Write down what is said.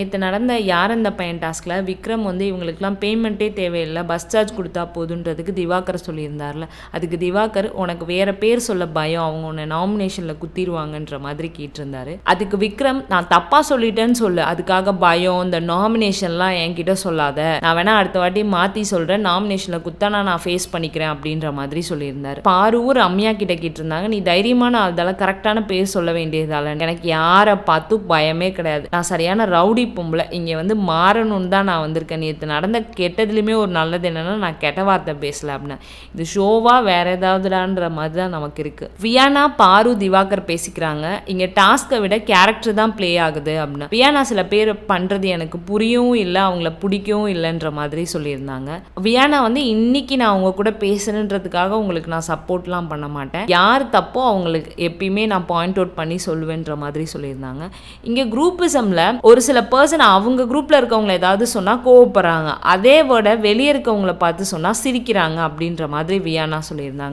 நேற்று நடந்த யார் அந்த பையன் டாஸ்கில் விக்ரம் வந்து இவங்களுக்குலாம் பேமெண்ட்டே தேவையில்லை, பஸ் சார்ஜ் கொடுத்தா போதுன்றதுக்கு திவாகர் சொல்லியிருந்தார்ல. அதுக்கு திவாகர் உனக்கு வேற பேர் சொல்ல பயம், அவங்க உன்னை நாமினேஷனில் குத்திடுவாங்கன்ற மாதிரி கேட்டிருந்தாரு. அதுக்கு விக்ரம் நான் தப்பாக சொல்லிட்டேன்னு சொல்லு, அதுக்காக பயம் இந்த நாமினேஷன்லாம் என்கிட்ட சொல்லாத, நான் வேணா அடுத்த வாட்டி மாற்றி சொல்கிறேன், நாமினேஷனில் குத்தானா நான் ஃபேஸ் பண்ணிக்கிறேன் அப்படின்ற மாதிரி சொல்லியிருந்தாரு. பாருவும் ரம்யா கிட்ட கேட்டிருந்தாங்க, நீ தைரியமான ஆள்தால கரெக்டான பேர் சொல்ல வேண்டியதால, எனக்கு யாரை பார்த்தும் பயமே கிடையாது, நான் சரியான ரவுடி பொம்பளை, இங்கே வந்து மாறணும்னு தான் நான் வந்திருக்கேன், நேற்று நடந்த கெட்டதுலையுமே ஒரு நல்லது என்னன்னா நான் கெட்ட வார்த்தை பேசல அப்படின்னா, இது ஷோவா வேற ஏதாவதுடான்ற மாதிரி தான் நமக்கு இருக்கு. வியானா பாரு திவாகர் பேசிக்கிறாங்க, இங்கே டாஸ்கை விட கேரக்டர் தான் ப்ளே ஆகுது அப்படின்னா. வியானா சில பேர் பண்ணுறது எனக்கு புரியவும் இல்லை, அவங்கள பிடிக்கவும் இல்லைன்ற மாதிரி சொல்லியிருந்தாங்க. வியானா வந்து இன்னைக்கு நான் அவங்க கூட பேசுறேன்றதுக்காக உங்களுக்கு நான் சப்போர்ட்லாம் பண்ண மாட்டேன், யார் தப்போ அவங்களுக்கு எப்பயுமே நான் பாயிண்ட் அவுட் பண்ணி சொல்லுவேன்ற மாதிரி சொல்லியிருந்தாங்க. இங்கே குரூப்பிசமில் ஒரு சில பர்சன் அவங்க குரூப்பில் இருக்கவங்கள ஏதாவது சொன்னால் கோவப்படுறாங்க, அதே வேர்டை வெளியே இருக்கவங்கள பார்த்து சொன்னால் சிரிக்கிறாங்க அப்படின்ற மாதிரி வியானா சொல்லியிருந்தாங்க.